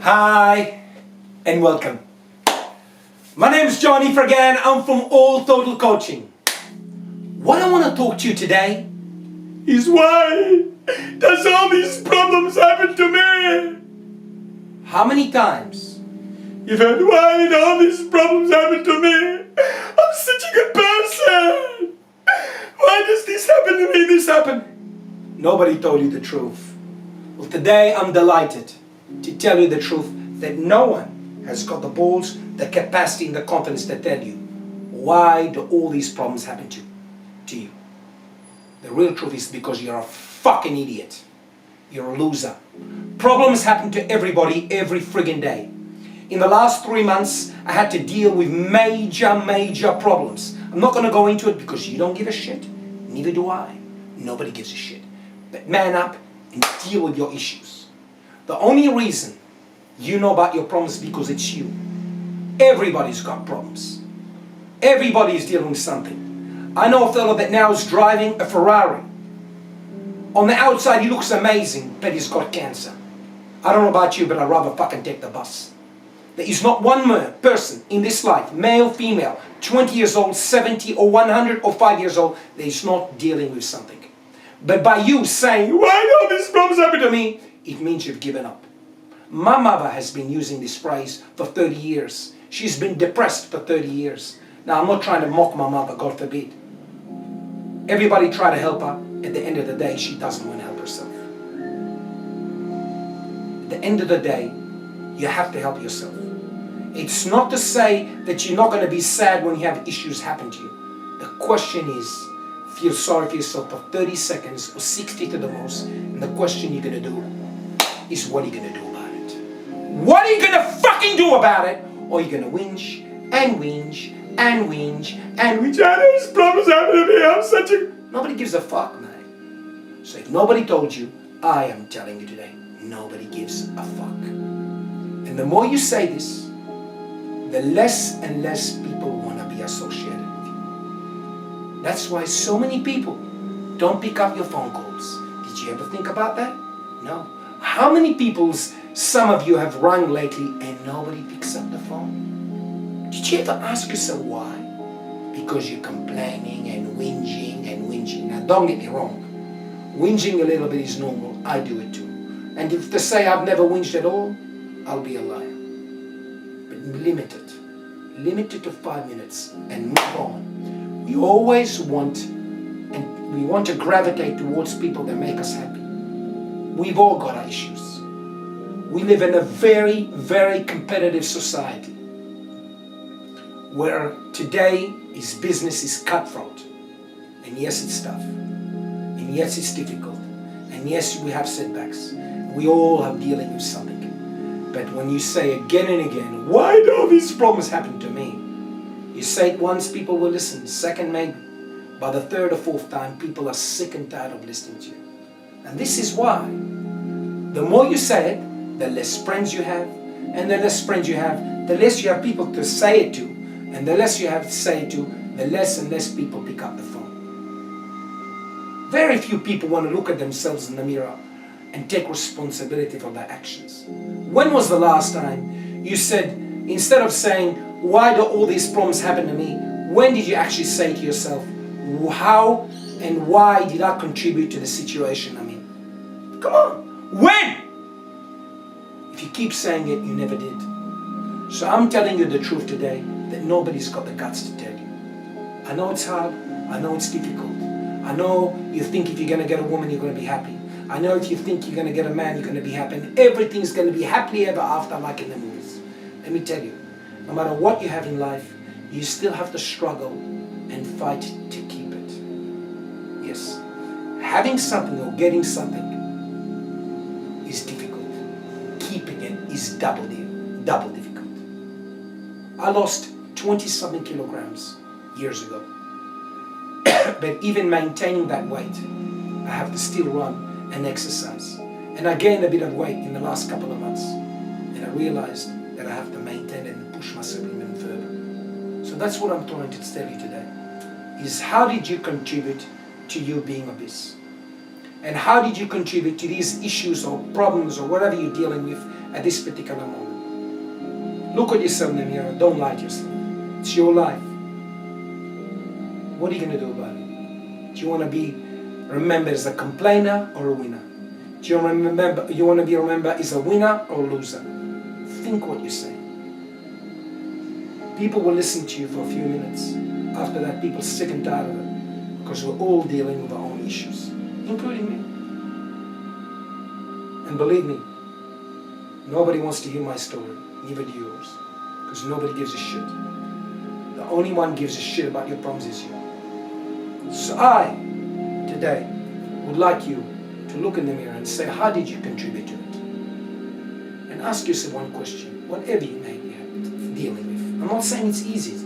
Hi and welcome. My name is Johnny Fragan. I'm from All Total Coaching. What I want to talk to you today is why does all these problems happen to me? How many times you've heard, why did all these problems happen to me? I'm such a good person. Why does this happen to me? This happen. Nobody told you the truth. Well, today I'm delighted to tell you the truth that no one has got the balls, the capacity, and the confidence to tell you why do all these problems happen to you. The real truth is because you're a fucking idiot. You're a loser. Problems happen to everybody every friggin' day. In the last 3 months, I had to deal with major problems. I'm not going to go into it because you don't give a shit. Neither do I. Nobody gives a shit. But man up and deal with your issues. The only reason you know about your problems is because it's you. Everybody's got problems. Everybody is dealing with something. I know a fellow that now is driving a Ferrari. On the outside he looks amazing, but he's got cancer. I don't know about you, but I'd rather fucking take the bus. There is not one person in this life, male, female, 20 years old, 70 or 100 or 5 years old, that is not dealing with something. But by you saying, why do all these problems happen to me? It means you've given up. My mother has been using this phrase for 30 years. She's been depressed for 30 years. Now, I'm not trying to mock my mother, God forbid. Everybody try to help her. At the end of the day, she doesn't want to help herself. At the end of the day, you have to help yourself. It's not to say that you're not going to be sad when you have issues happen to you. The question is, feel sorry for yourself for 30 seconds or 60 to the most. And the question you're going to do is, what are you going to do about it? What are you going to fucking do about it? Or you're going to whinge and whinge and whinge and whinge. I know these problems happen to me. I'm such a... Nobody gives a fuck, man. So if nobody told you, I am telling you today, nobody gives a fuck. And the more you say this, the less and less people want to be associated with you. That's why so many people don't pick up your phone calls. Did you ever think about that? No. How many people, some of you have rung lately and nobody picks up the phone? Did you ever ask yourself why? Because you're complaining and whinging and whinging. Now don't get me wrong. Whinging a little bit is normal. I do it too. And if to say I've never whinged at all, I'll be a liar. But limit it. Limit it to 5 minutes and move on. We always want to gravitate towards people that make us happy. We've all got our issues. We live in a very competitive society where today business is cutthroat. And yes, it's tough. And yes, it's difficult. And yes, we have setbacks. We all have dealing with something. But when you say again and again, why do all these problems happen to me? You say it once, people will listen. Second, maybe. By the third or fourth time, people are sick and tired of listening to you. And this is why. The more you say it, the less friends you have. And the less friends you have, the less you have people to say it to. And the less you have to say it to, the less and less people pick up the phone. Very few people want to look at themselves in the mirror and take responsibility for their actions. When was the last time you said, instead of saying, why do all these problems happen to me? When did you actually say to yourself, how and why did I contribute to the situation I'm in? Come on, when? If you keep saying it, you never did. So I'm telling you the truth today, that nobody's got the guts to tell you. I know it's hard, I know it's difficult. I know you think if you're going to get a woman, you're going to be happy. I know if you think you're going to get a man, you're going to be happy. And everything's going to be happily ever after like in the movies. Let me tell you, no matter what you have in life, you still have to struggle and fight to keep it. Yes, having something or getting something is difficult. Keeping it is double difficult. I lost 20-something kilograms years ago. But even maintaining that weight, I have to still run and exercise. And I gained a bit of weight in the last couple of months. And I realized that I have to maintain it and push myself even further. So that's what I'm trying to tell you today. Is how did you contribute to you being obese? And how did you contribute to these issues or problems or whatever you're dealing with at this particular moment. Look at yourself in the mirror. Don't lie to yourself. It's your life. What are you going to do about it? Do you want to be remembered as a complainer or a winner? Do you want to be remembered as a winner or a loser? Think what you're saying. People will listen to you for a few minutes. After that, people are sick and tired of it, because we're all dealing with our own issues, including me. And believe me, nobody wants to hear my story, neither do yours, because nobody gives a shit. The only one gives a shit about your problems is you. So I, today, would like you to look in the mirror and say, how did you contribute to it? And ask yourself one question, whatever you may be dealing with. I'm not saying it's easy.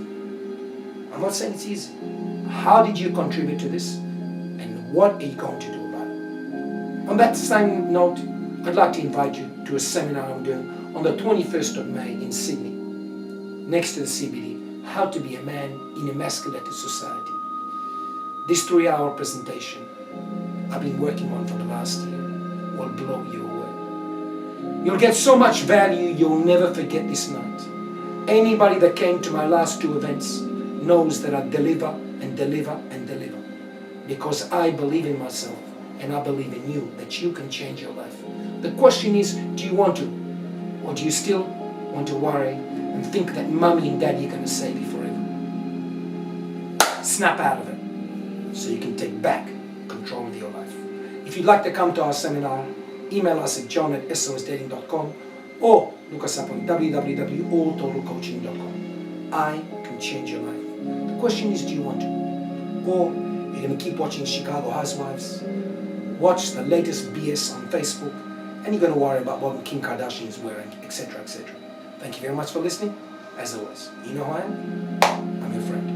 I'm not saying it's easy. How did you contribute to this? And what are you going to do about it? On that same note, I'd like to invite you to a seminar I'm doing on the 21st of May in Sydney, next to the CBD, How to be a Man in Emasculated Society. This 3-hour presentation I've been working on for the last year will blow you away. You'll get so much value you'll never forget this night. Anybody that came to my last 2 events knows that I deliver and deliver and deliver, because I believe in myself and I believe in you, that you can change your life. The question is, do you want to? Or do you still want to worry and think that mommy and daddy are going to save you forever? Snap out of it so you can take back control of your life. If you'd like to come to our seminar, email us at john@sosdating.com or look us up on www.alltotalcoaching.com. I can change your life. The question is, do you want to? Or you're going to keep watching Chicago Housewives, watch the latest BS on Facebook, and you're going to worry about what Kim Kardashian is wearing, etc., etc. Thank you very much for listening. As always, you know who I am? I'm your friend.